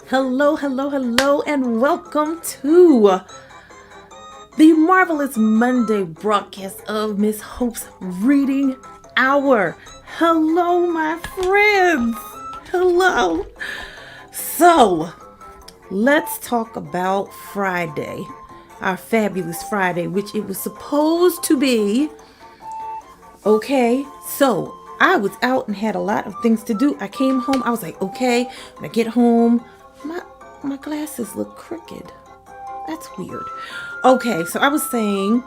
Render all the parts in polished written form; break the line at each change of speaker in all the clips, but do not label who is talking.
Hello, hello, hello, and welcome to the marvelous Monday broadcast of Miss Hope's Reading Hour. Hello, my friends. Hello. So, let's talk about Friday, our fabulous Friday, which it was supposed to be. Okay, so I was out and had a lot of things to do. I came home. I was like, okay, when I get home, my glasses look crooked. That's weird. Okay, so I was saying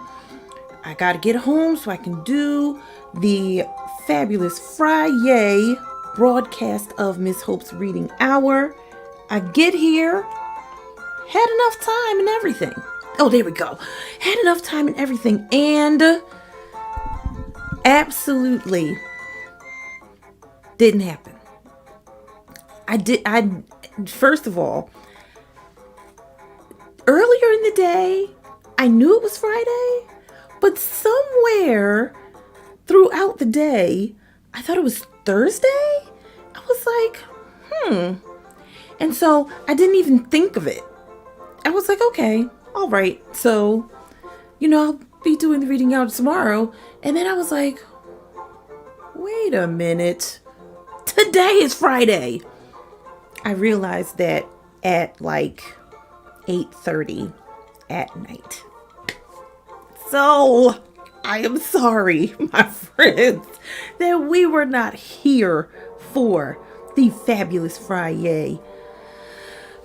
I gotta get home so I can do the fabulous Friday broadcast of Miss Hope's Reading Hour. I get here, had enough time and everything. Oh, there we go. Had enough time and everything, and absolutely didn't happen. First of all, earlier in the day, I knew it was Friday, but somewhere throughout the day, I thought it was Thursday. I was like, And so I didn't even think of it. I was like, okay, all right. So, I'll be doing the reading out tomorrow. And then I was like, wait a minute. Today is Friday. I realized that at like 8:30 at night. So I am sorry, my friends, that we were not here for the fabulous Friday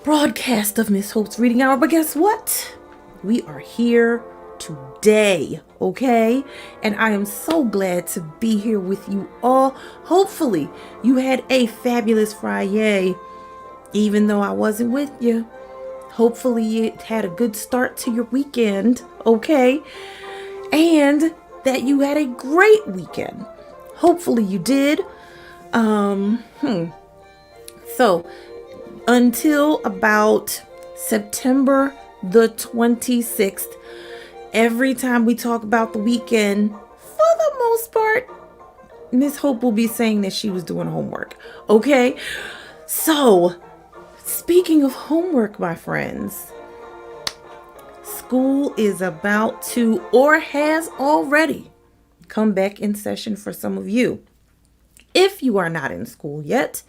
broadcast of Miss Hope's Reading Hour. But guess what? We are here today, okay? And I am so glad to be here with you all. Hopefully you had a fabulous Friday, even though I wasn't with you. Hopefully it had a good start to your weekend, okay? And that you had a great weekend. Hopefully you did. So, until about September the 26th, every time we talk about the weekend, for the most part, Miss Hope will be saying that she was doing homework, okay? So, speaking of homework, my friends, school is about to, or has already, come back in session for some of you. If you are not in school yet,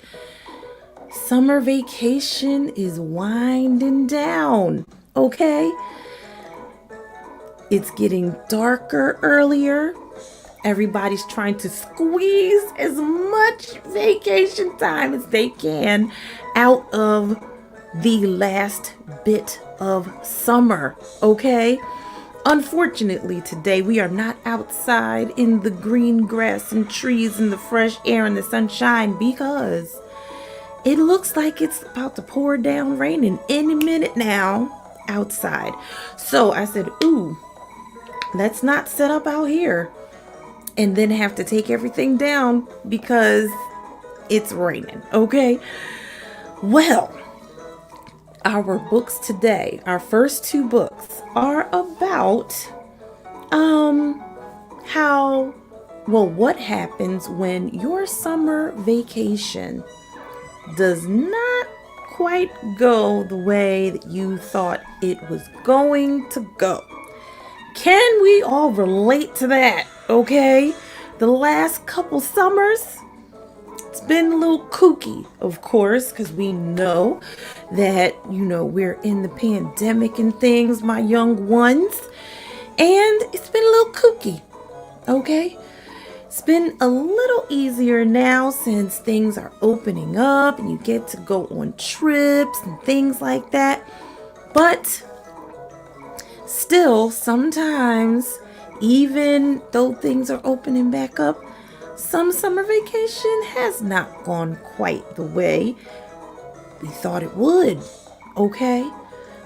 summer vacation is winding down, okay? It's getting darker earlier. Everybody's trying to squeeze as much vacation time as they can out of the last bit of summer, okay? Unfortunately, today we are not outside in the green grass and trees and the fresh air and the sunshine because it looks like it's about to pour down rain in any minute now outside. So I said, let's not set up out here and then have to take everything down because it's raining, okay? Well, our books today, our first two books, are about what happens when your summer vacation does not quite go the way that you thought it was going to go. Can we all relate to that? Okay, the last couple summers, it's been a little kooky, of course, because we know that, we're in the pandemic and things, my young ones, and it's been a little kooky, okay? It's been a little easier now since things are opening up and you get to go on trips and things like that, but still, sometimes, even though things are opening back up, some summer vacation has not gone quite the way we thought it would, okay?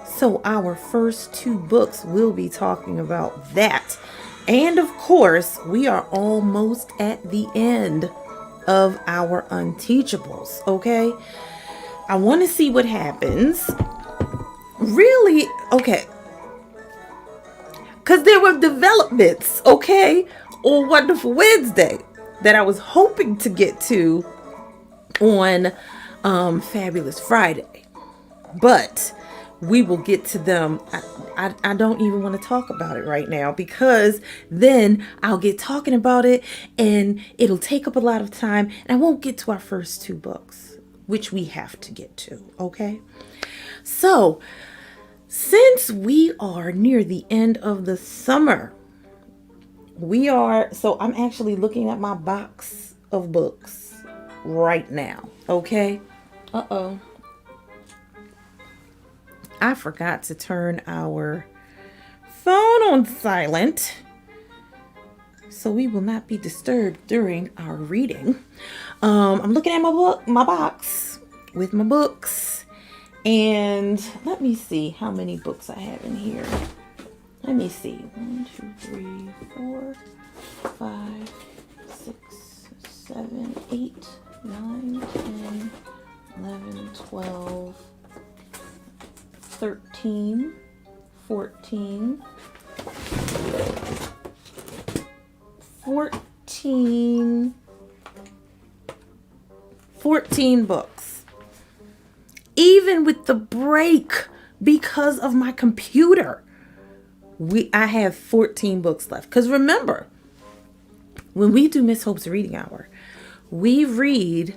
So our first two books will be talking about that. And of course, we are almost at the end of our Unteachables, okay? I want to see what happens. Really, okay. Because there were developments, okay, on Wonderful Wednesday that I was hoping to get to on Fabulous Friday. But we will get to them. I don't even want to talk about it right now, because then I'll get talking about it and it'll take up a lot of time and I won't get to our first two books, which we have to get to. Okay. So since we are near the end of the summer, so I'm actually looking at my box of books right now. Okay. Uh-oh. I forgot to turn our phone on silent, so we will not be disturbed during our reading. I'm looking at my box with my books, and let me see how many books I have in here. Let me see. 1, 2, 3, 4, 5, 6, 7, 8, 9, 10, 11, 12, 13, 14, 14 books. Even with the break because of my computer, I have 14 books left. Because remember, when we do Miss Hope's Reading Hour, we read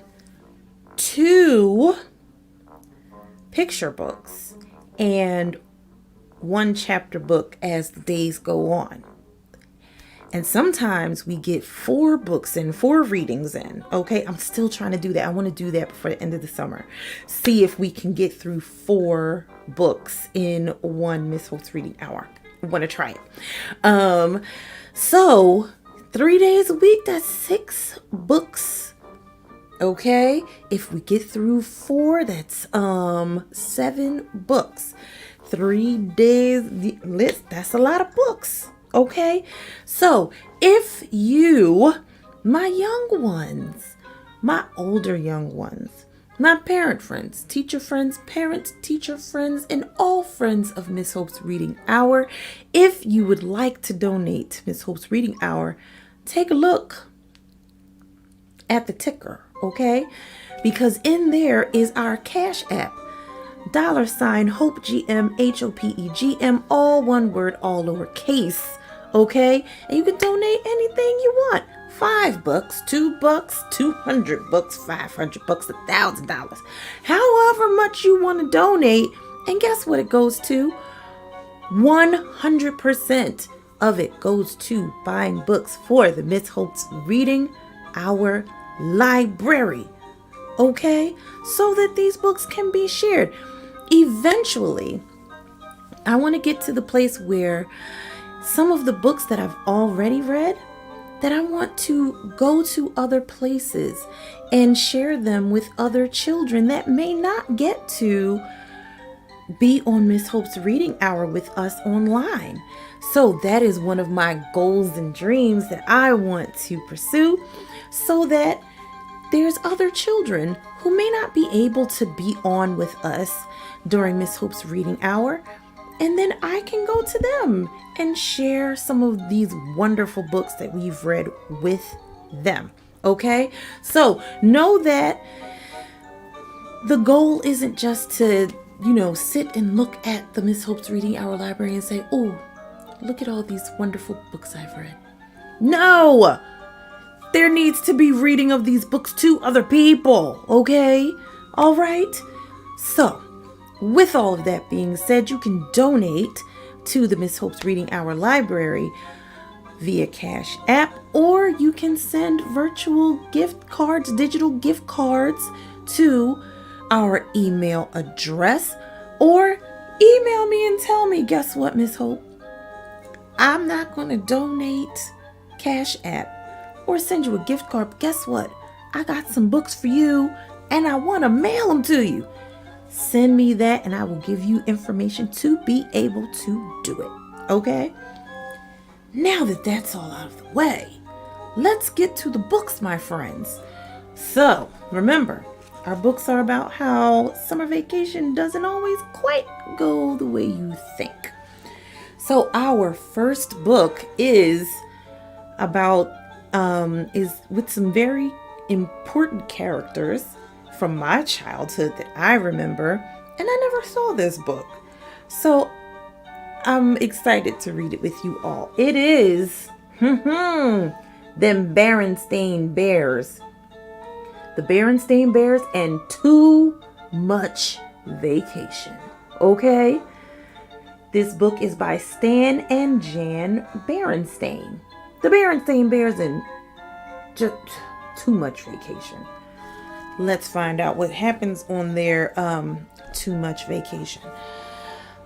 2 picture books and 1 chapter book as the days go on. And sometimes we get 4 books and 4 readings in. Okay, I'm still trying to do that. I want to do that before the end of the summer. See if we can get through 4 books in 1 Miss Hope's Reading Hour. I want to try it. So 3 days a week, that's 6 books. Okay, if we get through 4, that's 7 books. 3 days list, that's a lot of books. Okay, so if you, my young ones, my older young ones, my parent friends, teacher friends, parents, teacher friends, and all friends of Miss Hope's Reading Hour, if you would like to donate to Miss Hope's Reading Hour, take a look at the ticker, okay? Because in there is our Cash App, $HopeGM, HOPEGM, all one word, all lowercase, okay? And you can donate anything you want. $5, $2, $200, $500, $1,000, however much you want to donate. And guess what it goes to? 100% of it goes to buying books for the Miss Hope's Reading Hour library. Okay? So that these books can be shared. Eventually, I want to get to the place where some of the books that I've already read, that I want to go to other places and share them with other children that may not get to be on Miss Hope's Reading Hour with us online. So that is one of my goals and dreams that I want to pursue, so that there's other children who may not be able to be on with us during Miss Hope's Reading Hour, and then I can go to them and share some of these wonderful books that we've read with them. Okay? So know that the goal isn't just to, sit and look at the Miss Hope's Reading Hour library and say, oh, look at all these wonderful books I've read. No! There needs to be reading of these books to other people. Okay? All right? So, with all of that being said, you can donate to the Miss Hope's Reading Hour library via Cash App, or you can send virtual gift cards, digital gift cards to our email address, or email me and tell me, guess what, Miss Hope? I'm not going to donate Cash App or send you a gift card, but guess what? I got some books for you and I want to mail them to you. Send me that and I will give you information to be able to do it. Okay? Now that that's all out of the way, let's get to the books, my friends. So, remember, our books are about how summer vacation doesn't always quite go the way you think. So, our first book is with some very important characters from my childhood that I remember, And I never saw this book. So I'm excited to read it with you all. It is Them Berenstain Bears. The Berenstain Bears and Too Much Vacation. Okay? This book is by Stan and Jan Berenstain. The Berenstain Bears and just Too Much Vacation. Let's find out what happens on their Too Much Vacation.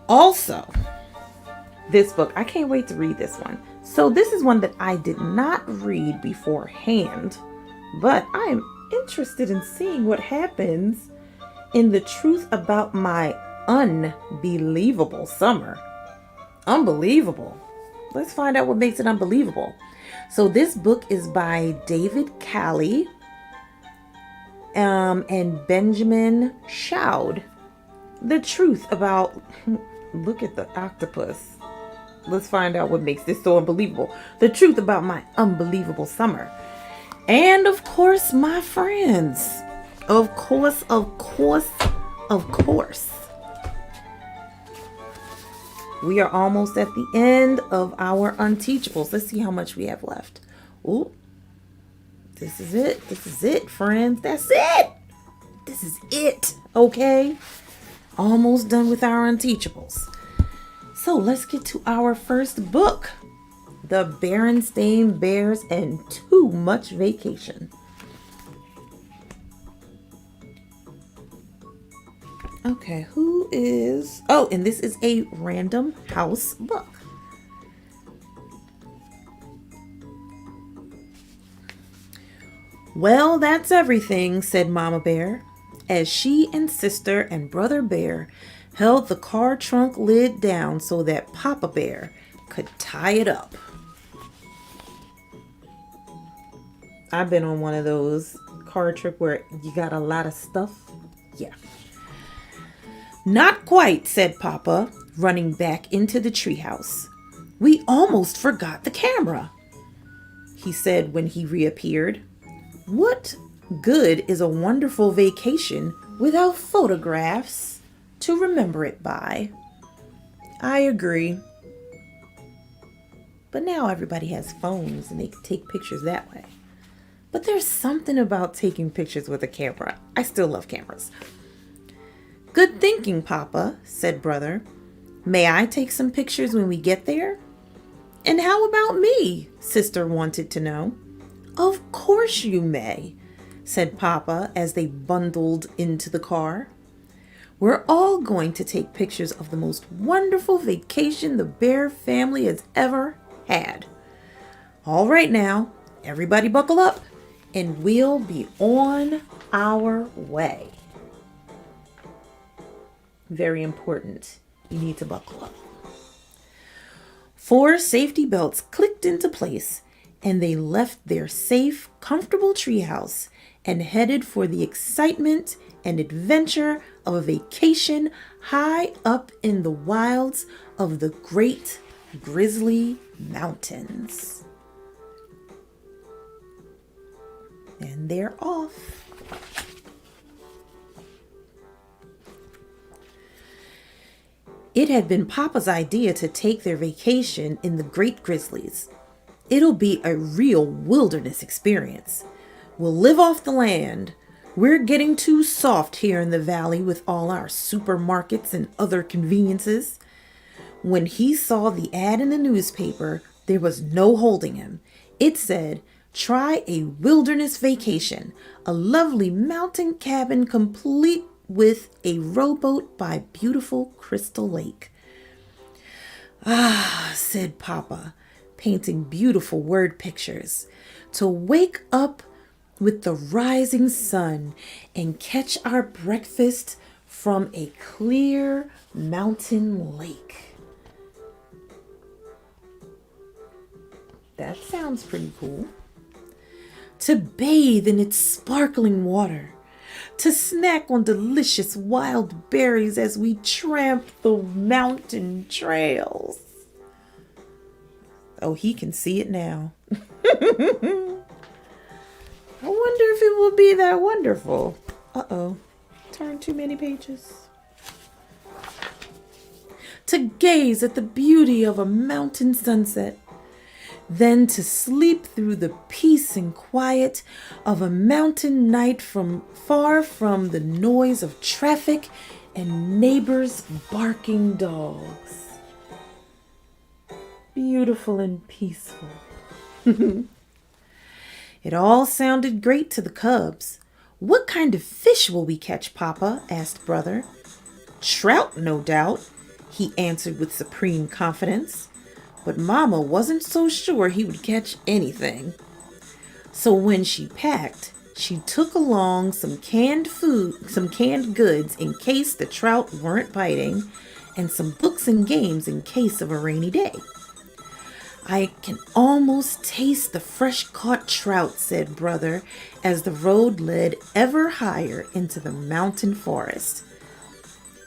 Also, this book, I can't wait to read this one. So this is one that I did not read beforehand, but I am interested in seeing what happens in The Truth About My Unbelievable Summer. Unbelievable. Let's find out what makes it unbelievable. So this book is by David Calley and Benjamin Shoud. The truth about, look at the octopus. Let's find out what makes this so unbelievable. The truth about my unbelievable summer. And of course, my friends. Of course. We are almost at the end of our Unteachables. Let's see how much we have left. Ooh. This is it. This is it, friends. That's it. This is it. Okay? Almost done with our Unteachables. So let's get to our first book. The Berenstain Bears and Too Much Vacation. Okay, who is... Oh, and this is a Random House book. Well, that's everything, said Mama Bear, as she and Sister and Brother Bear held the car trunk lid down so that Papa Bear could tie it up. I've been on one of those car trip where you got a lot of stuff. Yeah. Not quite, said Papa, running back into the treehouse. We almost forgot the camera, he said when he reappeared. What good is a wonderful vacation without photographs to remember it by? I agree. But now everybody has phones and they can take pictures that way. But there's something about taking pictures with a camera. I still love cameras. Good thinking, Papa, said Brother. May I take some pictures when we get there? And how about me? Sister wanted to know. Of course you may, said Papa as they bundled into the car. We're all going to take pictures of the most wonderful vacation the Bear family has ever had. All right now, everybody buckle up and we'll be on our way. Very important. You need to buckle up. 4 safety belts clicked into place and they left their safe, comfortable treehouse and headed for the excitement and adventure of a vacation high up in the wilds of the Great Grizzly Mountains. And they're off. It had been Papa's idea to take their vacation in the Great Grizzlies. It'll be a real wilderness experience. We'll live off the land. We're getting too soft here in the valley with all our supermarkets and other conveniences. When he saw the ad in the newspaper, there was no holding him. It said, try a wilderness vacation, a lovely mountain cabin complete with a rowboat by beautiful Crystal Lake. Ah, said Papa, painting beautiful word pictures. To wake up with the rising sun and catch our breakfast from a clear mountain lake. That sounds pretty cool. To bathe in its sparkling water. To snack on delicious wild berries as we tramp the mountain trails. Oh, he can see it now. I wonder if it will be that wonderful. Uh-oh. Turn too many pages. to gaze at the beauty of a mountain sunset, then to sleep through the peace and quiet of a mountain night far from the noise of traffic and neighbors' barking dogs. Beautiful and peaceful. It all sounded great to the cubs. "What kind of fish will we catch, Papa?" asked Brother. "Trout, no doubt," he answered with supreme confidence. But Mama wasn't so sure he would catch anything. So when she packed, she took along some canned goods in case the trout weren't biting, and some books and games in case of a rainy day. "I can almost taste the fresh-caught trout," said Brother, as the road led ever higher into the mountain forest.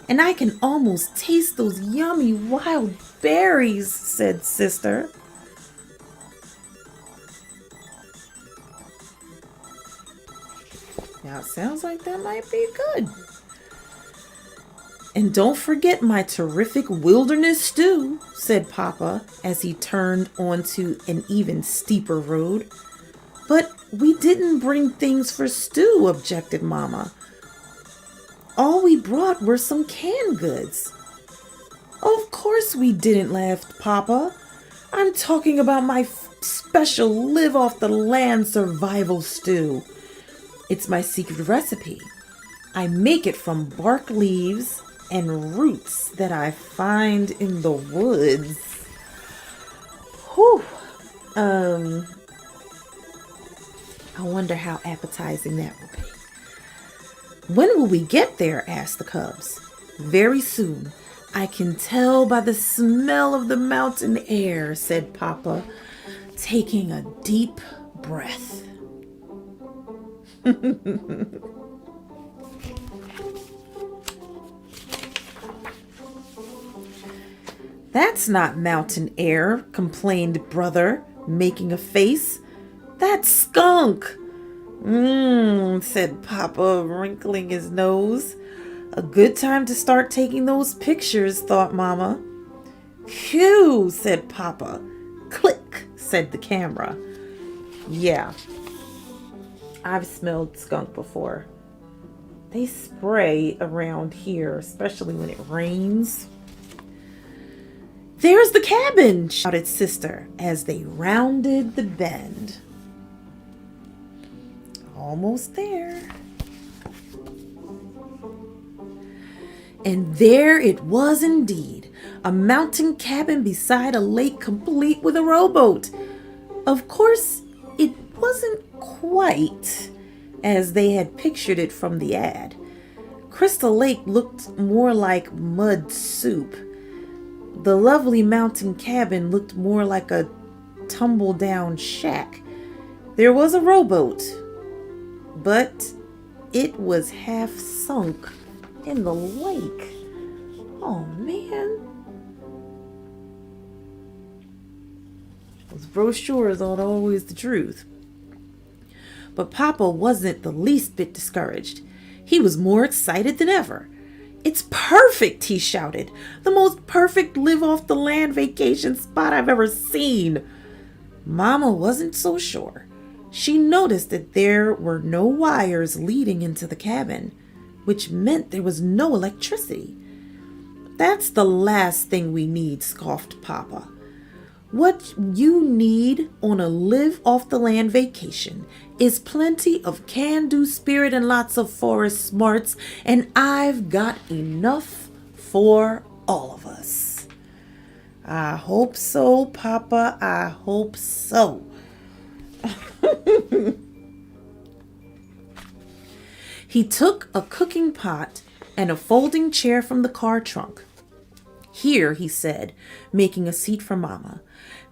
"And I can almost taste those yummy wild berries," said Sister. Now it sounds like that might be good. "And don't forget my terrific wilderness stew," said Papa as he turned onto an even steeper road. "But we didn't bring things for stew," objected Mama. "All we brought were some canned goods." "Of course we didn't," laughed Papa. "I'm talking about my special live-off-the-land survival stew. It's my secret recipe. I make it from bark leaves and roots that I find in the woods." Whew. I wonder how appetizing that will be. "When will we get there?" asked the cubs. "Very soon. I can tell by the smell of the mountain air," said Papa, taking a deep breath. "That's not mountain air," complained Brother, making a face. "That's skunk." Said Papa, wrinkling his nose. "A good time to start taking those pictures," thought Mama. "Phew," said Papa. "Click," said the camera. Yeah, I've smelled skunk before. They spray around here, especially when it rains. "There's the cabin," shouted Sister as they rounded the bend. Almost there. And there it was indeed, a mountain cabin beside a lake complete with a rowboat. Of course, it wasn't quite as they had pictured it from the ad. Crystal Lake looked more like mud soup. The lovely mountain cabin looked more like a tumble-down shack. There was a rowboat, but it was half sunk in the lake. Oh man. Those brochures aren't always the truth. But Papa wasn't the least bit discouraged. He was more excited than ever. "It's perfect," he shouted. "The most perfect live-off-the-land vacation spot I've ever seen." Mama wasn't so sure. She noticed that there were no wires leading into the cabin, which meant there was no electricity. "That's the last thing we need," scoffed Papa. "What you need on a live-off-the-land vacation is plenty of can-do spirit and lots of forest smarts, and I've got enough for all of us." "I hope so, Papa, I hope so." He took a cooking pot and a folding chair from the car trunk. "Here," he said, making a seat for Mama.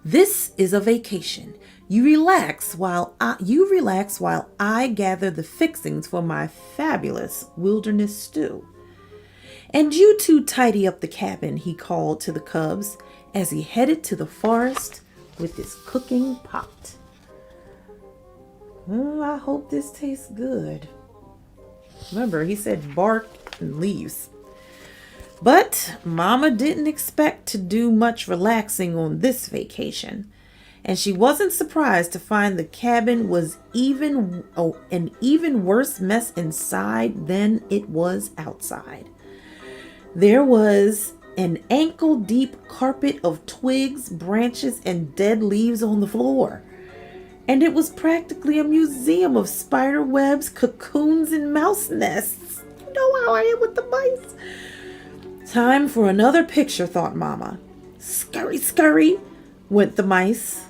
"This is a vacation. You relax while I gather the fixings for my fabulous wilderness stew. And you two tidy up the cabin," he called to the cubs as he headed to the forest with his cooking pot. I hope this tastes good. Remember, he said bark and leaves. But Mama didn't expect to do much relaxing on this vacation, and she wasn't surprised to find the cabin was an even worse mess inside than it was outside. There was an ankle-deep carpet of twigs, branches, and dead leaves on the floor. And it was practically a museum of spider webs, cocoons, and mouse nests. You know how I am with the mice. Time for another picture, thought Mama. Scurry, scurry, went the mice.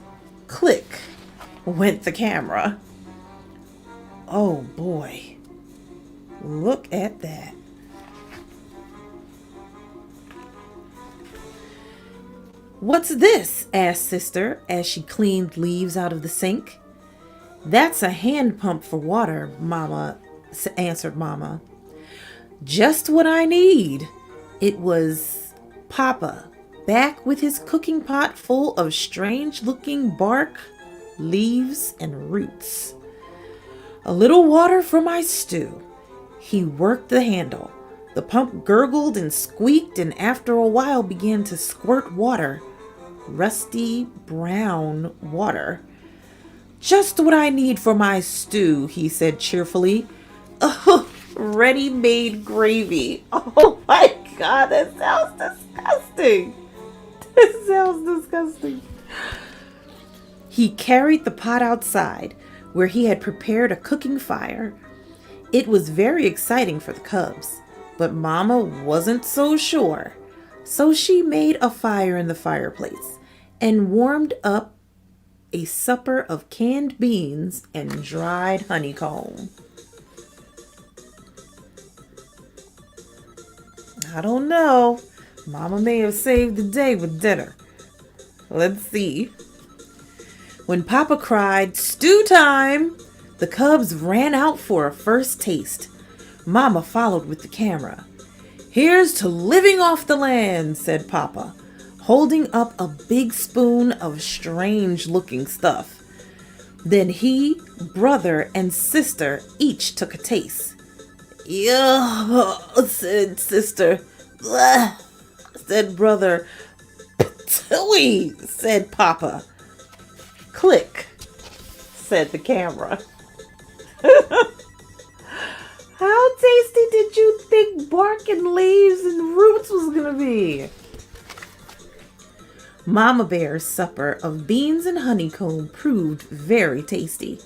Click, went the camera. Oh boy, look at that. What's this? Asked Sister as she cleaned leaves out of the sink. That's a hand pump for water, Mama, answered Mama. Just what I need. It was Papa, back with his cooking pot full of strange-looking bark, leaves, and roots. A little water for my stew. He worked the handle. The pump gurgled and squeaked, and after a while began to squirt water. Rusty brown water. Just what I need for my stew, he said cheerfully. Oh, ready-made gravy. Oh my God, that sounds disgusting. That sounds disgusting. He carried the pot outside, where he had prepared a cooking fire. It was very exciting for the cubs, but Mama wasn't so sure. So she made a fire in the fireplace and warmed up a supper of canned beans and dried honeycomb. I don't know. Mama may have saved the day with dinner. Let's see. When Papa cried, "Stew time!" the cubs ran out for a first taste. Mama followed with the camera. "Here's to living off the land," said Papa, holding up a big spoon of strange-looking stuff. Then he, brother, and sister each took a taste. "Yuh," said sister. "Blah," said brother. "Patooey," said Papa. "Click," said the camera. How tasty did you think bark and leaves and roots was gonna be? Mama Bear's supper of beans and honeycomb proved very tasty.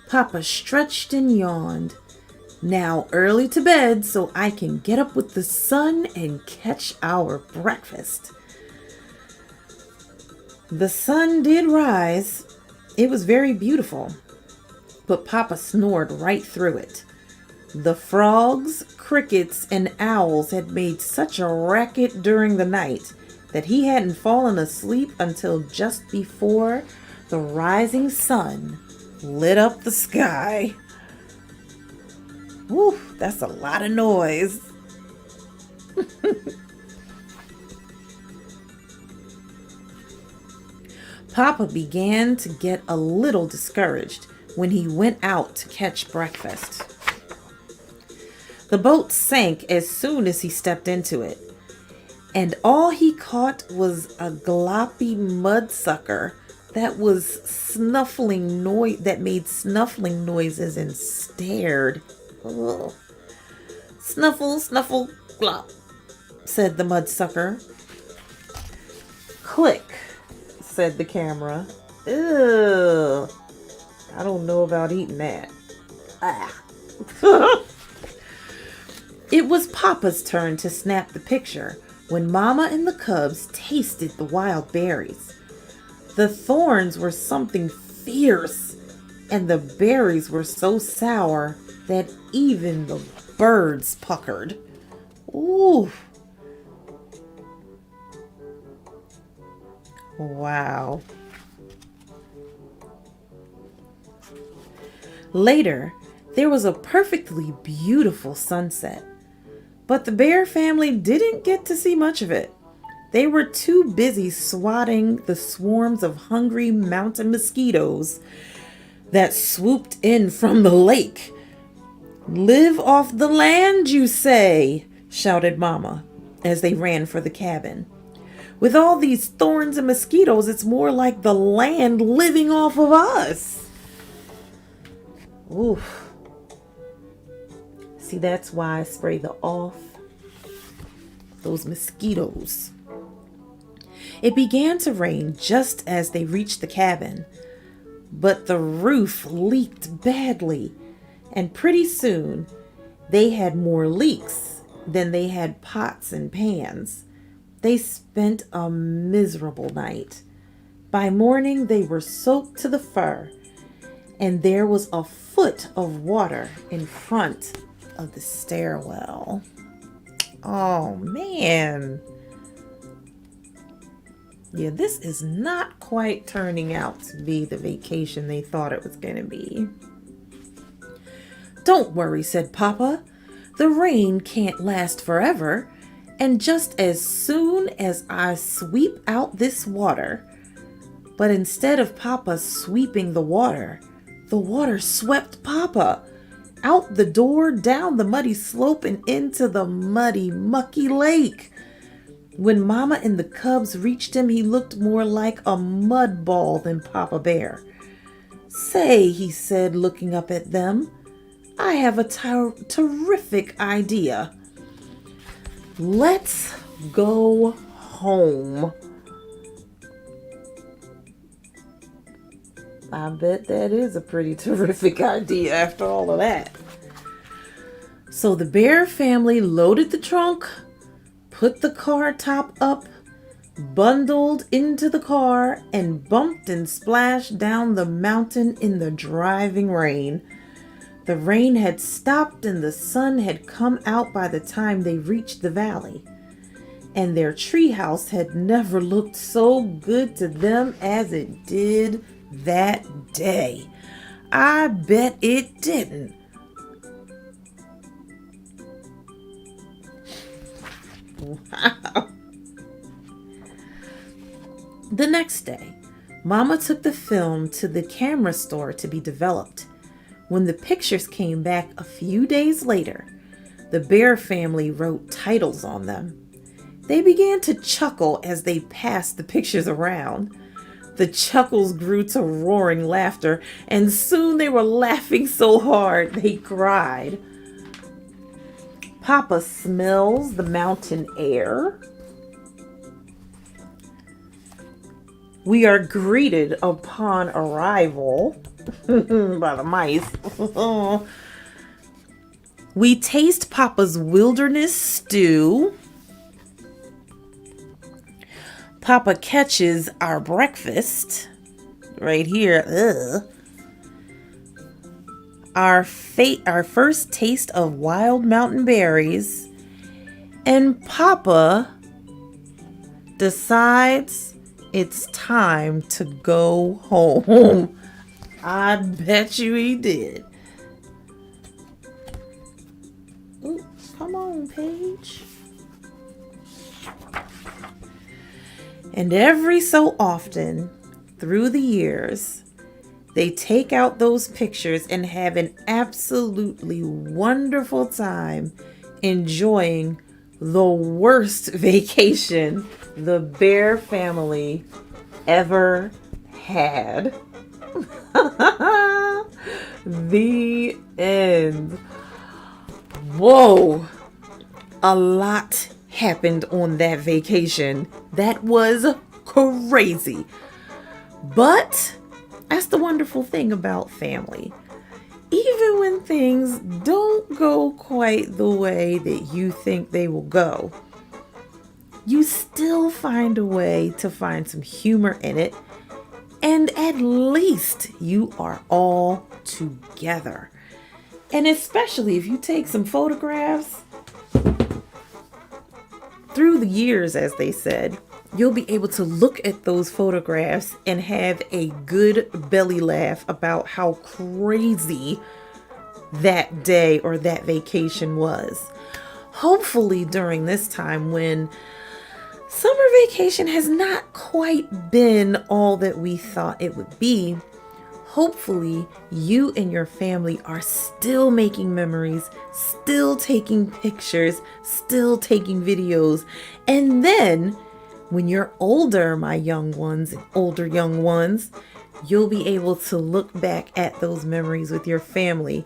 Papa stretched and yawned. Now early to bed so I can get up with the sun and catch our breakfast. The sun did rise. It was very beautiful, but Papa snored right through it. The frogs, crickets, and owls had made such a racket during the night that he hadn't fallen asleep until just before the rising sun lit up the sky. Whew, that's a lot of noise. Papa began to get a little discouraged when he went out to catch breakfast. The boat sank as soon as he stepped into it, and all he caught was a gloppy mudsucker that made snuffling noises and stared. Ugh. "Snuffle, snuffle, glop," said the mudsucker. "Click," said the camera. Ew. I don't know about eating that. Ah. It was Papa's turn to snap the picture when Mama and the cubs tasted the wild berries. The thorns were something fierce, and the berries were so sour that even the birds puckered. Ooh. Wow. Later, there was a perfectly beautiful sunset. But the bear family didn't get to see much of it. They were too busy swatting the swarms of hungry mountain mosquitoes that swooped in from the lake. "Live off the land, you say?" shouted Mama. as they ran for the cabin. With all these thorns and mosquitoes, it's more like the land living off of us. Oof. See, that's why I spray the off those mosquitoes. It began to rain just as they reached the cabin, but the roof leaked badly, and pretty soon they had more leaks than they had pots and pans. They spent a miserable night. By morning, they were soaked to the fur, and there was a foot of water in front of the stairwell. Oh, man. Yeah, this is not quite turning out to be the vacation they thought it was going to be. "Don't worry," said Papa. "The rain can't last forever. And just as soon as I sweep out this water..." But instead of Papa sweeping the water swept Papa out the door, down the muddy slope, and into the muddy, mucky lake. When Mama and the cubs reached him, he looked more like a mud ball than Papa Bear. "Say," he said, looking up at them, "I have a terrific idea. Let's go home." I bet that is a pretty terrific idea after all of that. So the Bear family loaded the trunk, put the car top up, bundled into the car, and bumped and splashed down the mountain in the driving rain. The rain had stopped and the sun had come out by the time they reached the valley. And their treehouse had never looked so good to them as it did that day. I bet it didn't. Wow. The next day, Mama took the film to the camera store to be developed. When the pictures came back a few days later, the Bear family wrote titles on them. They began to chuckle as they passed the pictures around. The chuckles grew to roaring laughter, and soon they were laughing so hard they cried. Papa smells the mountain air. We are greeted upon arrival by the mice. We taste Papa's wilderness stew. Papa catches our breakfast right here. Our first taste of wild mountain berries. And Papa decides it's time to go home. I bet you he did. Ooh, come on, Paige. And every so often, through the years, they take out those pictures and have an absolutely wonderful time enjoying the worst vacation the Bear family ever had. The end. Whoa. A lot happened on that vacation. That was crazy. But that's the wonderful thing about family. Even when things don't go quite the way that you think they will go, you still find a way to find some humor in it. And at least you are all together. And especially if you take some photographs through the years, as they said, you'll be able to look at those photographs and have a good belly laugh about how crazy that day or that vacation was. Hopefully during this time when summer vacation has not quite been all that we thought it would be, hopefully you and your family are still making memories, still taking pictures, still taking videos. And then when you're older, my young ones and older young ones, you'll be able to look back at those memories with your family.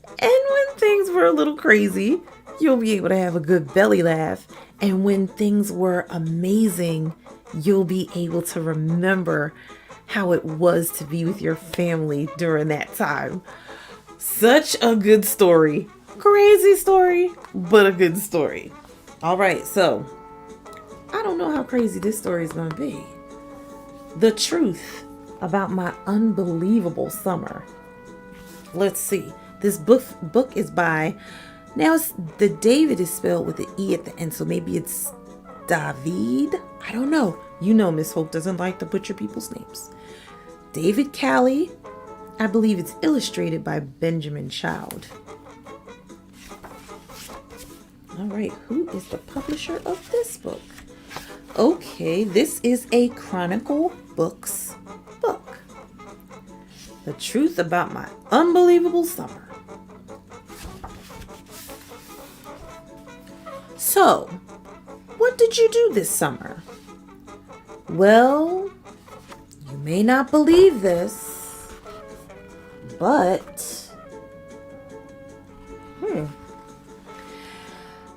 And when things were a little crazy, you'll be able to have a good belly laugh. And when things were amazing, you'll be able to remember how it was to be with your family during that time. Such a good story. Crazy story, but a good story. All right, so I don't know how crazy this story is going to be. The truth about my unbelievable summer. Let's see. This book is by, now the David is spelled with an E at the end, so maybe it's David. I don't know. You know Miss Hope doesn't like to butcher people's names. David Callie. I believe it's illustrated by Benjamin Child. All right, who is the publisher of this book? Okay, this is a Chronicle Books book. The truth about my unbelievable summer. So, what did you do this summer? Well, you may not believe this, but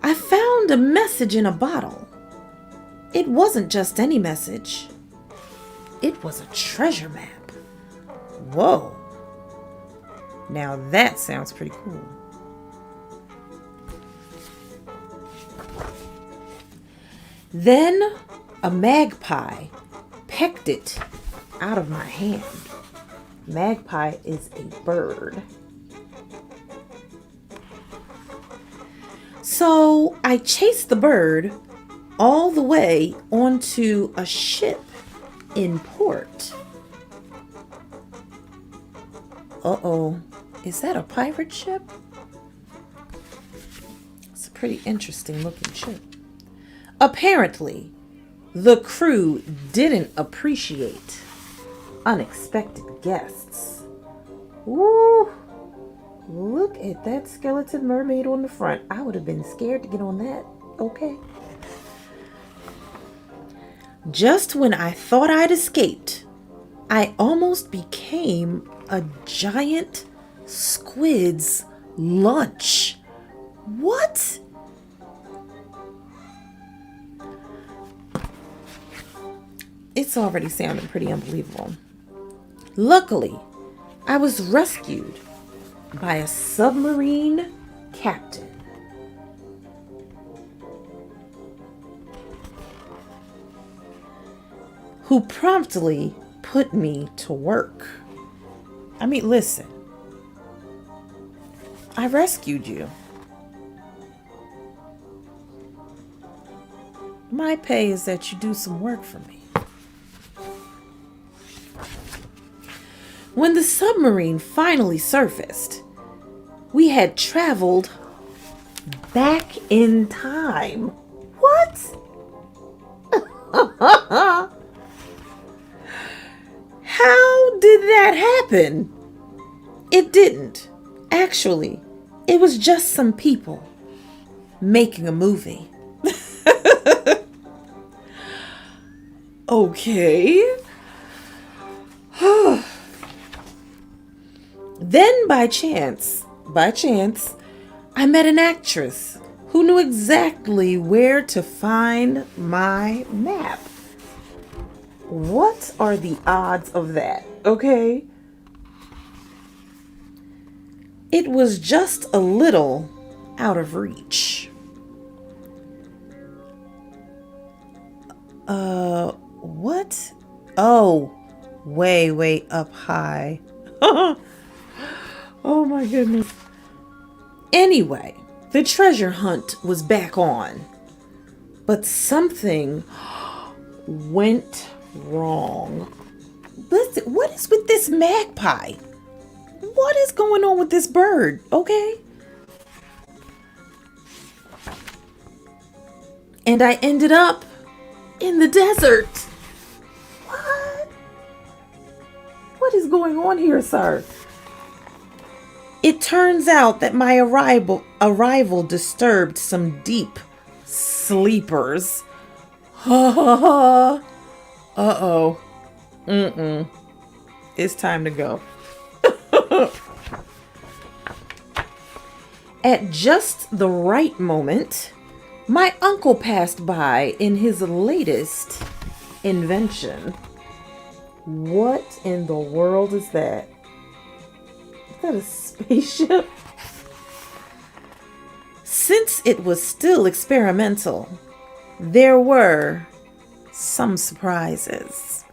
I found a message in a bottle. It wasn't just any message. It was a treasure map. Whoa. Now that sounds pretty cool. Then a magpie pecked it out of my hand. Magpie is a bird. So I chased the bird all the way onto a ship in port. Uh-oh, is that a pirate ship? It's a pretty interesting looking ship. Apparently, the crew didn't appreciate unexpected guests. Ooh, look at that skeleton mermaid on the front. I would have been scared to get on that. Okay. Just when I thought I'd escaped, I almost became a giant squid's lunch. What? It's already sounding pretty unbelievable. Luckily, I was rescued by a submarine captain. Who promptly put me to work. I mean, listen. I rescued you. My pay is that you do some work for me. When the submarine finally surfaced, we had traveled back in time. What? How did that happen? It didn't. Actually, it was just some people making a movie. Okay. Then by chance, I met an actress who knew exactly where to find my map. What are the odds of that? Okay. It was just a little out of reach. What? Oh, way up high. Oh my goodness. Anyway, the treasure hunt was back on. But something went wrong. Listen, what is with this magpie? What is going on with this bird? Okay. And I ended up in the desert. What is going on here, sir? It turns out that my arrival disturbed some deep sleepers. Uh-oh. It's time to go. At just the right moment, my uncle passed by in his latest invention. What in the world is that? Is that a spaceship? Since it was still experimental, there were some surprises.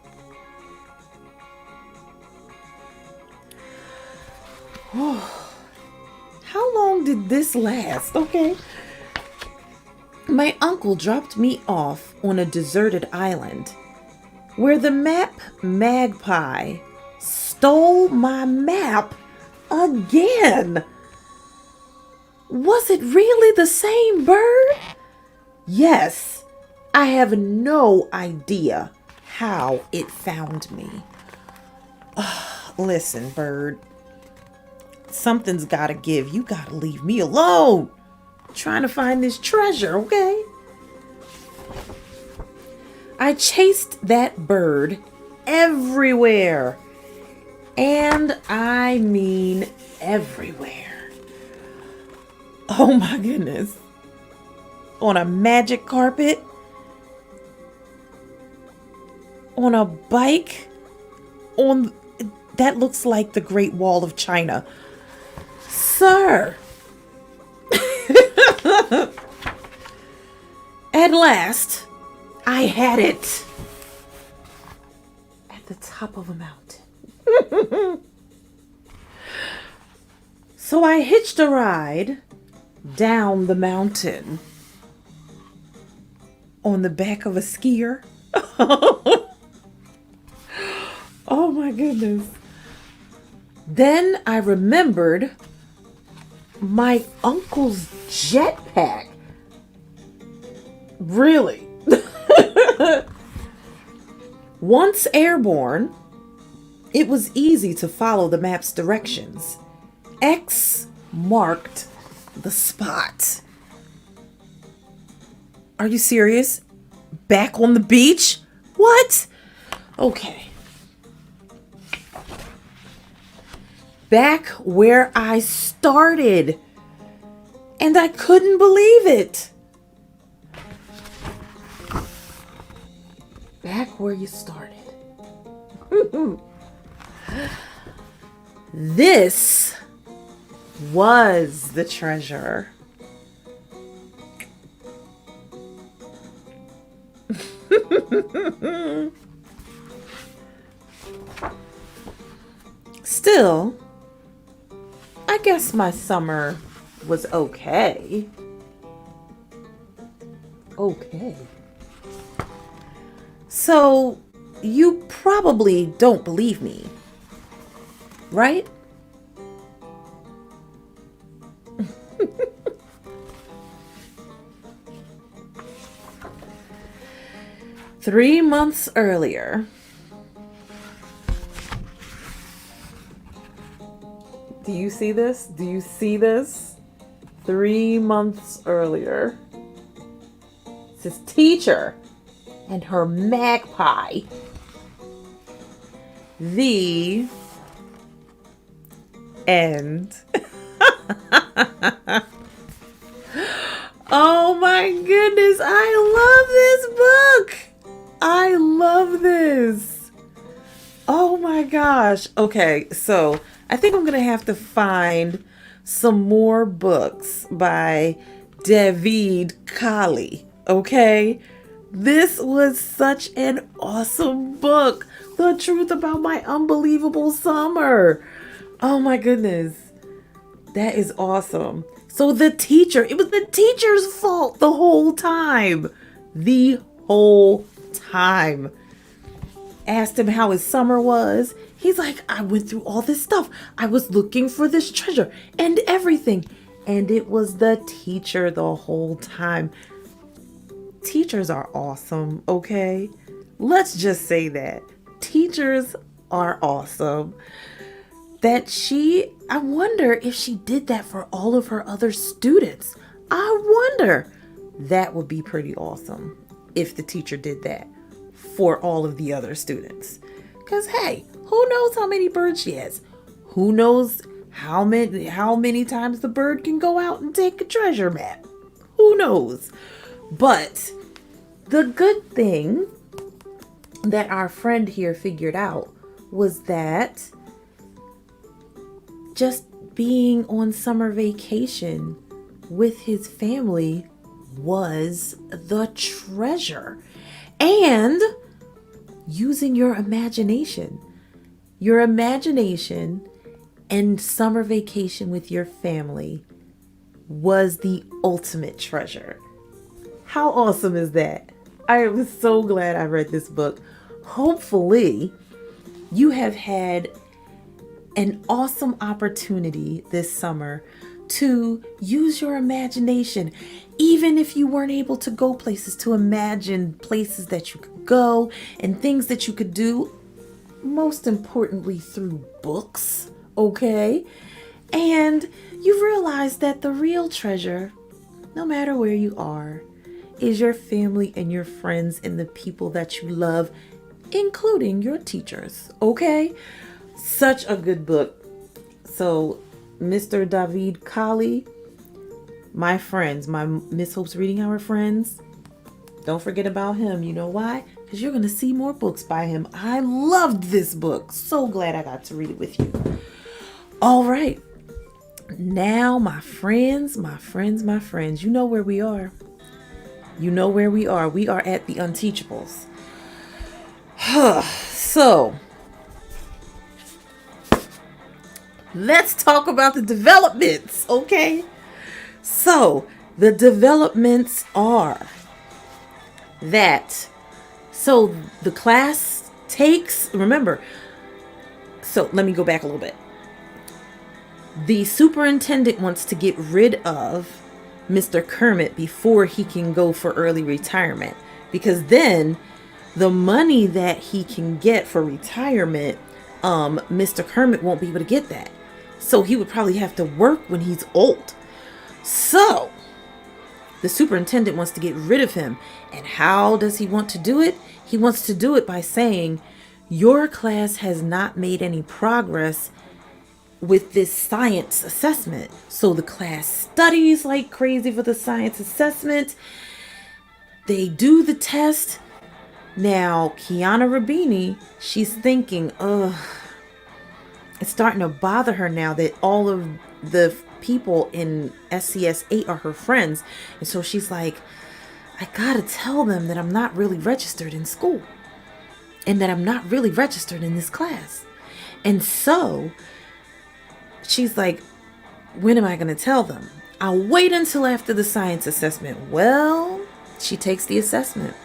How long did this last? Okay. My uncle dropped me off on a deserted island where the map magpie stole my map again. Was it really the same bird? Yes, I have no idea how it found me. Listen, bird. Something's gotta give. You gotta leave me alone. I'm trying to find this treasure, okay? I chased that bird everywhere. And I mean everywhere. Oh my goodness. On a magic carpet. On a bike. On that looks like the Great Wall of China. Sir. At last, I had it. At the top of a mountain. So I hitched a ride down the mountain on the back of a skier. Oh my goodness. Then I remembered my uncle's jetpack. Really? Once airborne, it was easy to follow the map's directions. X marked the spot. Are you serious? Back on the beach? What? Okay. Back where I started. And I couldn't believe it. Back where you started. This was the treasure. Still, I guess my summer was okay. Okay. So, you probably don't believe me, right? Three months earlier. Do you see this? Do you see this? 3 months earlier. It says teacher and her magpie. The end. Oh my goodness, I love this book. I love this. Oh my gosh. Okay, so I think I'm going to have to find some more books by David Kali. Okay? This was such an awesome book. The Truth About My Unbelievable Summer. Oh my goodness. That is awesome. So the teacher, it was the teacher's fault the whole time. The whole time. Asked him how his summer was. He's like, I went through all this stuff. I was looking for this treasure and everything. And it was the teacher the whole time. Teachers are awesome, okay? Let's just say that. Teachers are awesome. I wonder if she did that for all of her other students. I wonder. That would be pretty awesome if the teacher did that for all of the other students. Because, hey, who knows how many birds she has? Who knows how many times the bird can go out and take a treasure map? Who knows? But the good thing that our friend here figured out was that just being on summer vacation with his family was the treasure. And using your imagination and summer vacation with your family was the ultimate treasure. How awesome is that? I am so glad I read this book. Hopefully, you have had an awesome opportunity this summer to use your imagination. Even if you weren't able to go places, to imagine places that you could go and things that you could do, most importantly through books, okay? And you realize that the real treasure, no matter where you are, is your family and your friends and the people that you love, including your teachers, okay? Such a good book. So, Mr. David Kali, my friends, my Miss Hope's Reading Hour friends, don't forget about him. You know why? Because you're going to see more books by him. I loved this book. So glad I got to read it with you. All right. Now, my friends, you know where we are. You know where we are. We are at the Unteachables. So, let's talk about the developments, okay? So, the developments are that, so the class takes, remember, so let me go back a little bit. The superintendent wants to get rid of Mr. Kermit before he can go for early retirement, because then the money that he can get for retirement, Mr. Kermit won't be able to get that. So he would probably have to work when he's old. So the superintendent wants to get rid of him. And how does he want to do it? He wants to do it by saying, your class has not made any progress with this science assessment. So the class studies like crazy for the science assessment. They do the test. Now, Kiana Rabini, she's thinking, it's starting to bother her now that all of the people in SCS 8 are her friends. And so she's like, I gotta tell them that I'm not really registered in school and that I'm not really registered in this class. And so she's like, when am I gonna tell them? I'll wait until after the science assessment. Well, she takes the assessment.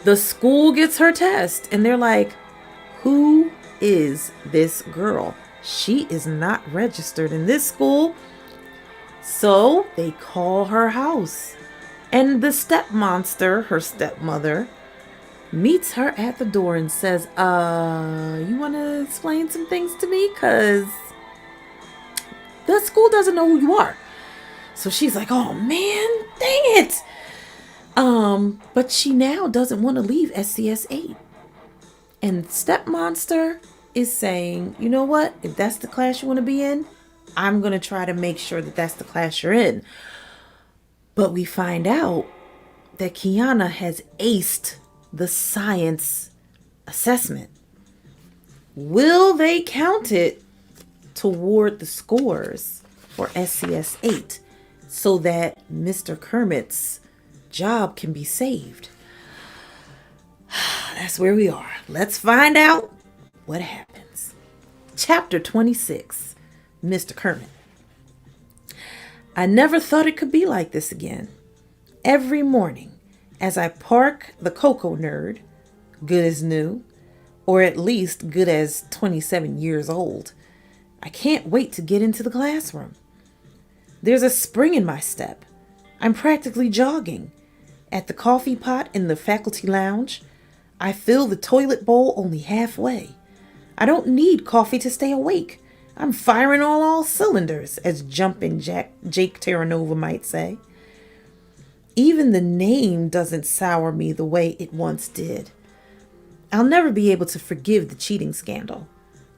The school gets her test and they're like, who is this girl? She is not registered in this school. So they call her house. And the step monster, her stepmother, meets her at the door and says, you want to explain some things to me? Because the school doesn't know who you are. So she's like, oh man, dang it. But she now doesn't want to leave SCS 8. And Step Monster is saying, you know what? If that's the class you want to be in, I'm going to try to make sure that that's the class you're in. But we find out that Kiana has aced the science assessment. Will they count it toward the scores for SCS 8 so that Mr. Kermit's job can be saved? That's where we are. Let's find out what happens. Chapter 26, Mr. Kermit. I never thought it could be like this again. Every morning, as I park the Cocoa Nerd, good as new, or at least good as 27 years old, I can't wait to get into the classroom. There's a spring in my step. I'm practically jogging. At the coffee pot in the faculty lounge, I fill the toilet bowl only halfway. I don't need coffee to stay awake. I'm firing all cylinders, as Jumpin' Jake Terranova might say. Even the name doesn't sour me the way it once did. I'll never be able to forgive the cheating scandal,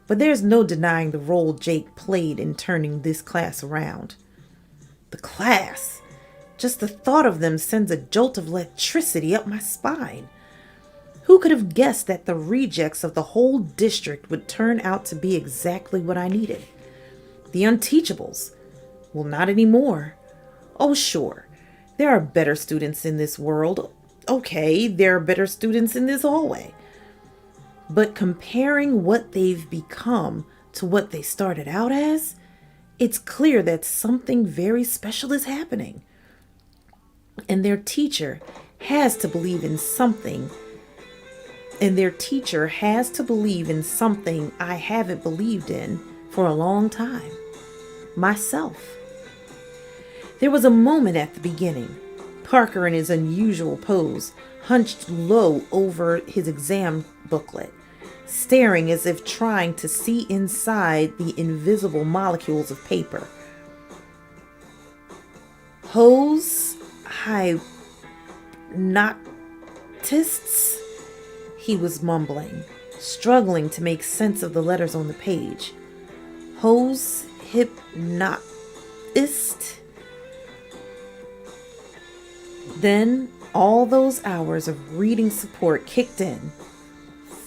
but there's no denying the role Jake played in turning this class around. The class! Just the thought of them sends a jolt of electricity up my spine. Who could have guessed that the rejects of the whole district would turn out to be exactly what I needed? The Unteachables. Well, not anymore. Oh, sure. There are better students in this world. Okay, there are better students in this hallway. But comparing what they've become to what they started out as, it's clear that something very special is happening. And their teacher has to believe in something. I haven't believed in for a long time. Myself. There was a moment at the beginning. Parker, in his unusual pose, hunched low over his exam booklet, staring as if trying to see inside the invisible molecules of paper. Hose hypnotists, he was mumbling, struggling to make sense of the letters on the page. Hose hypnotist. Then all those hours of reading support kicked in.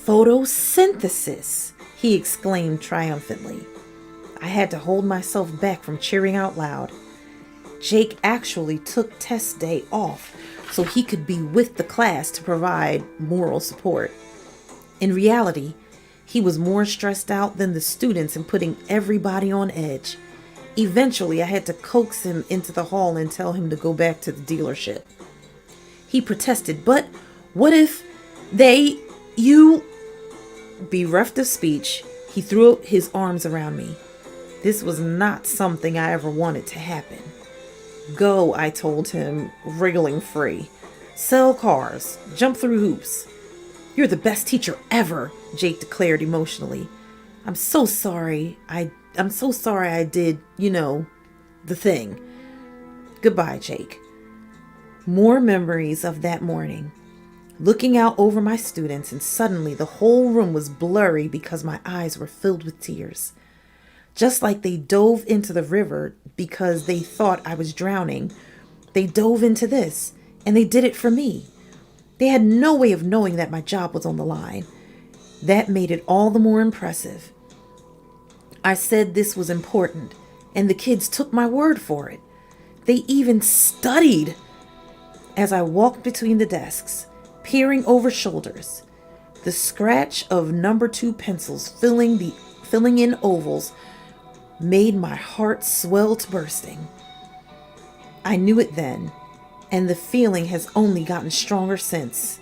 Photosynthesis, he exclaimed triumphantly. I had to hold myself back from cheering out loud. Jake actually took test day off so he could be with the class to provide moral support. In reality, he was more stressed out than the students and putting everybody on edge. Eventually, I had to coax him into the hall and tell him to go back to the dealership. He protested, but what if you... Bereft of speech, he threw his arms around me. This was not something I ever wanted to happen. Go, I told him, wriggling free. Sell cars, jump through hoops. You're the best teacher ever, Jake declared emotionally. I'm so sorry I did, the thing. Goodbye, Jake. More memories of that morning. Looking out over my students, and suddenly the whole room was blurry because my eyes were filled with tears. Just like they dove into the river because they thought I was drowning, they dove into this, and they did it for me. They had no way of knowing that my job was on the line. That made it all the more impressive. I said this was important, and the kids took my word for it. They even studied. As I walked between the desks, peering over shoulders, the scratch of number 2 pencils filling in ovals made my heart swell to bursting. I knew it then, and the feeling has only gotten stronger since.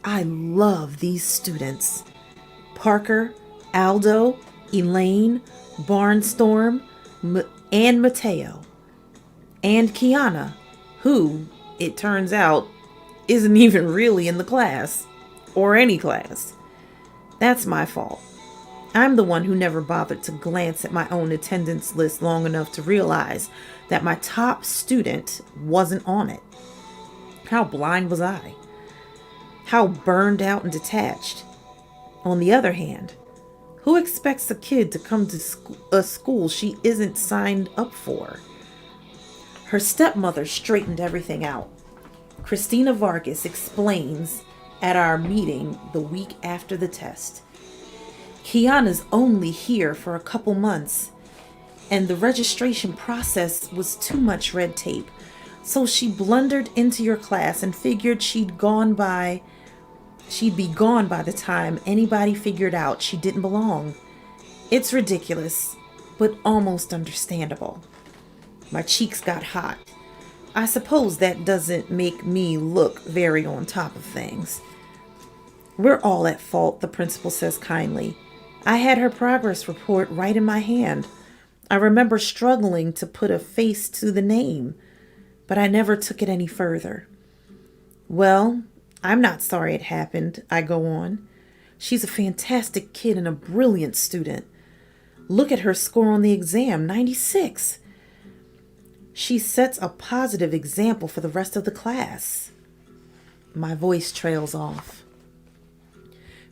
I love these students. Parker, Aldo, Elaine, Barnstorm, and Mateo. And Kiana, who, it turns out, isn't even really in the class, or any class. That's my fault. I'm the one who never bothered to glance at my own attendance list long enough to realize that my top student wasn't on it. How blind was I? How burned out and detached? On the other hand, who expects a kid to come to a school she isn't signed up for? Her stepmother straightened everything out. Christina Vargas explains at our meeting the week after the test. Kiana's only here for a couple months, and the registration process was too much red tape, so she blundered into your class and figured she'd be gone by the time anybody figured out she didn't belong. It's ridiculous, but almost understandable. My cheeks got hot. I suppose that doesn't make me look very on top of things. We're all at fault, the principal says kindly. I had her progress report right in my hand. I remember struggling to put a face to the name, but I never took it any further. Well, I'm not sorry it happened, I go on. She's a fantastic kid and a brilliant student. Look at her score on the exam, 96. She sets a positive example for the rest of the class. My voice trails off.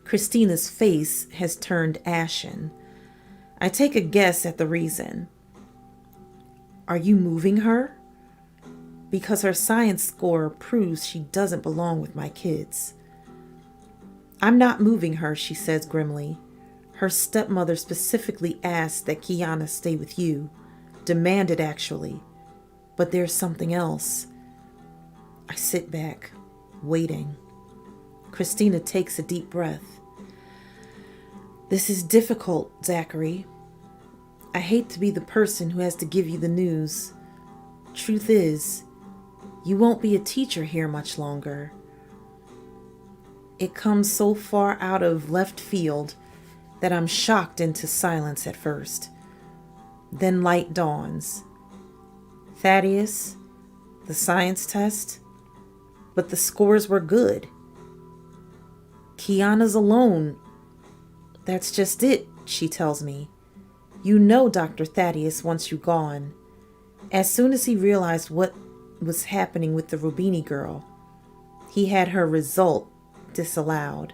Christina's face has turned ashen. I take a guess at the reason. Are you moving her? Because her science score proves she doesn't belong with my kids. I'm not moving her, she says grimly. Her stepmother specifically asked that Kiana stay with you. Demanded, actually. But there's something else. I sit back, waiting. Christina takes a deep breath. This is difficult, Zachary. I hate to be the person who has to give you the news. Truth is, you won't be a teacher here much longer. It comes so far out of left field that I'm shocked into silence at first. Then light dawns. Thaddeus, the science test, but the scores were good. Kiana's alone. That's just it, she tells me. You know Dr. Thaddeus wants you gone. As soon as he realized what was happening with the Rubini girl, he had her result disallowed.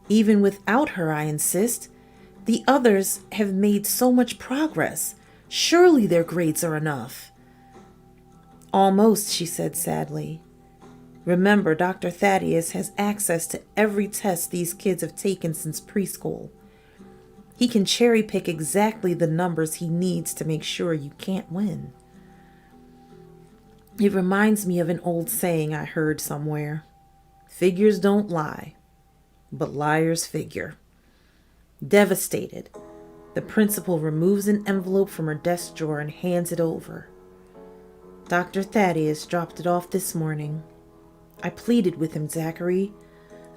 Even without her, I insist. The others have made so much progress. Surely their grades are enough. Almost, she said sadly. Remember, Dr. Thaddeus has access to every test these kids have taken since preschool. He can cherry pick exactly the numbers he needs to make sure you can't win. It reminds me of an old saying I heard somewhere. Figures don't lie, but liars figure. Devastated, the principal removes an envelope from her desk drawer and hands it over. Dr. Thaddeus dropped it off this morning. I pleaded with him, Zachary.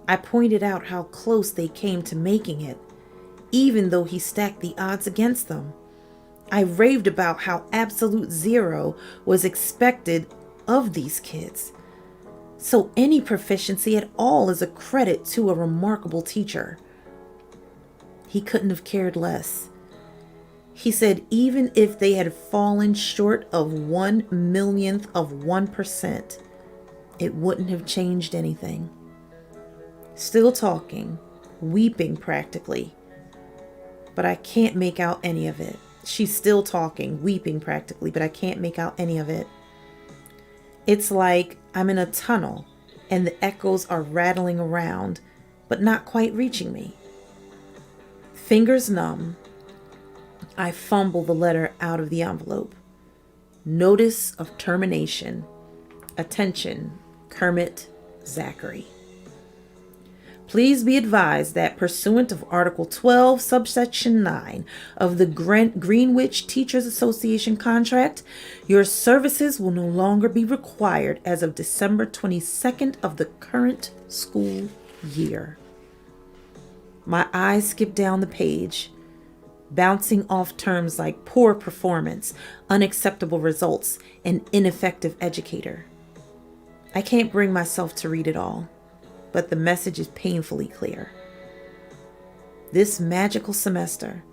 I pointed out how close they came to making it, even though he stacked the odds against them. I raved about how absolute zero was expected of these kids. So any proficiency at all is a credit to a remarkable teacher. He couldn't have cared less. He said even if they had fallen short of 1/1,000,000th of 1%, it wouldn't have changed anything. Still talking, weeping practically. But I can't make out any of it. She's still talking, weeping practically, but I can't make out any of it. It's like I'm in a tunnel and the echoes are rattling around, but not quite reaching me. Fingers numb, I fumble the letter out of the envelope. Notice of termination. Attention, Kermit Zachary. Please be advised that pursuant of Article 12, subsection 9 of the Greenwich Teachers Association contract, your services will no longer be required as of December 22nd of the current school year. My eyes skip down the page, bouncing off terms like poor performance, unacceptable results, and ineffective educator. I can't bring myself to read it all, but the message is painfully clear. This magical semester,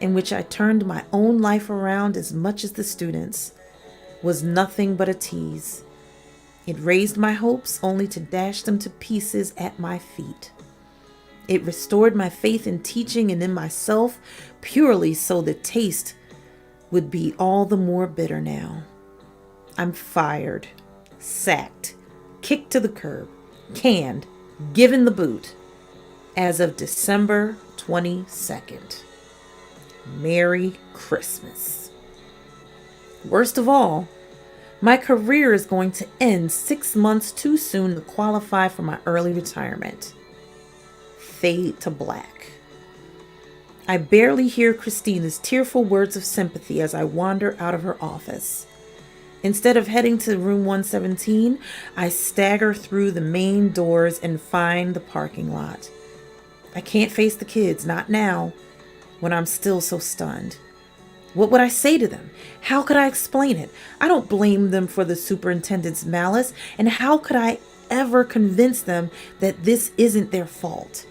in which I turned my own life around as much as the students, was nothing but a tease. It raised my hopes only to dash them to pieces at my feet. It restored my faith in teaching and in myself purely so the taste would be all the more bitter now. I'm fired, sacked, kicked to the curb, canned, given the boot as of December 22nd. Merry Christmas. Worst of all, my career is going to end 6 months too soon to qualify for my early retirement. Fade to black. I barely hear Christina's tearful words of sympathy as I wander out of her office. Instead of heading to room 117, I stagger through the main doors and find the parking lot. I can't face the kids, not now, when I'm still so stunned. What would I say to them? How could I explain it? I don't blame them for the superintendent's malice, and how could I ever convince them that this isn't their fault.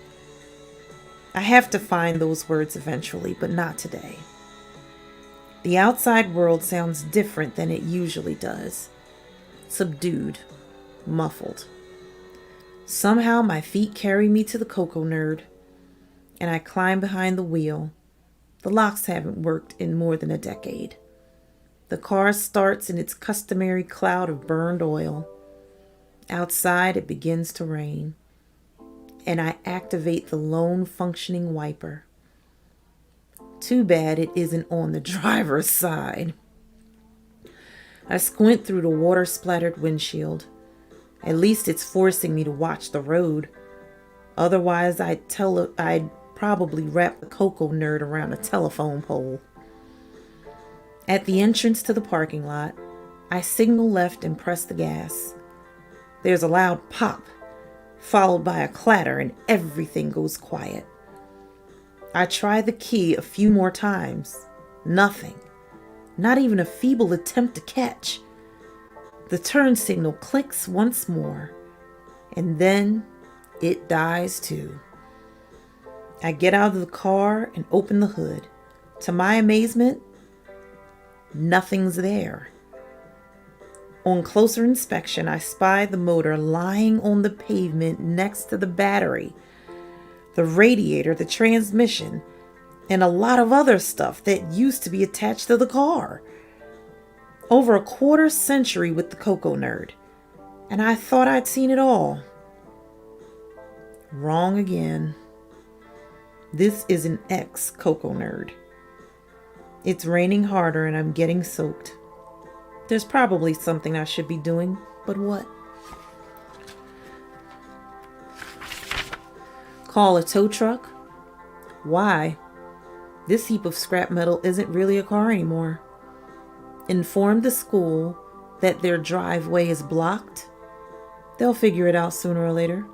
I have to find those words eventually, but not today. The outside world sounds different than it usually does. Subdued, muffled. Somehow my feet carry me to the Cocoa Nerd, and I climb behind the wheel. The locks haven't worked in more than a decade. The car starts in its customary cloud of burned oil. Outside, it begins to rain, and I activate the lone functioning wiper. Too bad it isn't on the driver's side. I squint through the water-splattered windshield. At least it's forcing me to watch the road. Otherwise, I'd probably wrap the Cocoa Nerd around a telephone pole. At the entrance to the parking lot, I signal left and press the gas. There's a loud pop, followed by a clatter, and everything goes quiet. I try the key a few more times. Nothing. Not even a feeble attempt to catch. The turn signal clicks once more, and then it dies too. I get out of the car and open the hood. To my amazement, nothing's there. On closer inspection, I spy the motor lying on the pavement next to the battery, the radiator, the transmission, and a lot of other stuff that used to be attached to the car. Over a quarter century with the Cocoa Nerd, and I thought I'd seen it all. Wrong again. This is an ex-Cocoa Nerd. It's raining harder and I'm getting soaked. There's probably something I should be doing, but what? Call a tow truck? Why? This heap of scrap metal isn't really a car anymore. Inform the school that their driveway is blocked. They'll figure it out sooner or later.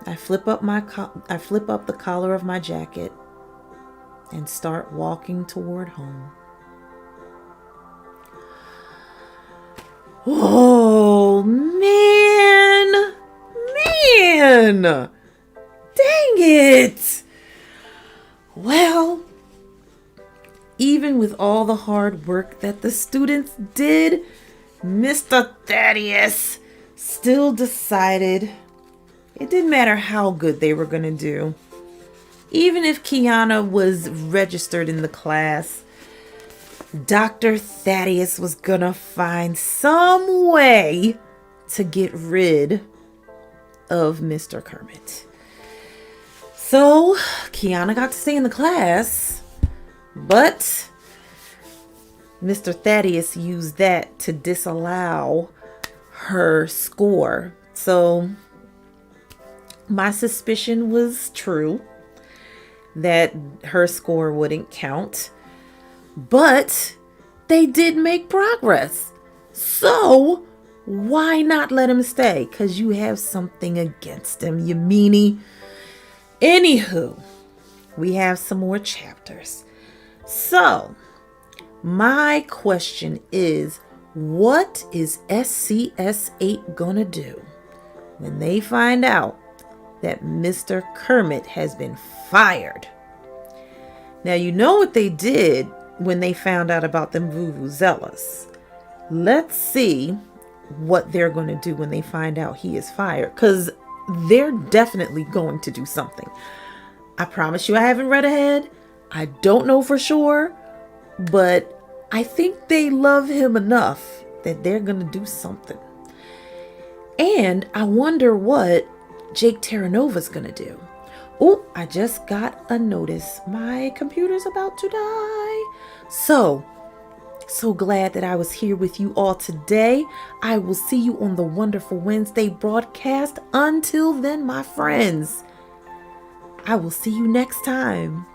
I flip up the collar of my jacket and start walking toward home. Oh, man, dang it. Well, even with all the hard work that the students did, Mr. Thaddeus still decided it didn't matter how good they were going to do. Even if Kiana was registered in the class, Dr. Thaddeus was going to find some way to get rid of Mr. Kermit. So Kiana got to stay in the class, but Mr. Thaddeus used that to disallow her score. So my suspicion was true that her score wouldn't count, but they did make progress. So why not let him stay? Because you have something against him, you meanie. Anywho, we have some more chapters. So my question is, what is SCS 8 gonna do when they find out that Mr. Kermit has been fired? Now, you know what they did when they found out about them vuvuzelas. Let's see what they're going to do when they find out he is fired, because they're definitely going to do something. I promise you, I haven't read ahead. I don't know for sure, but I think they love him enough that they're going to do something. And I wonder what Jake Terranova's gonna do. Oh, I just got a notice. My computer's about to die. So glad that I was here with you all today. I will see you on the wonderful Wednesday broadcast. Until then, my friends, I will see you next time.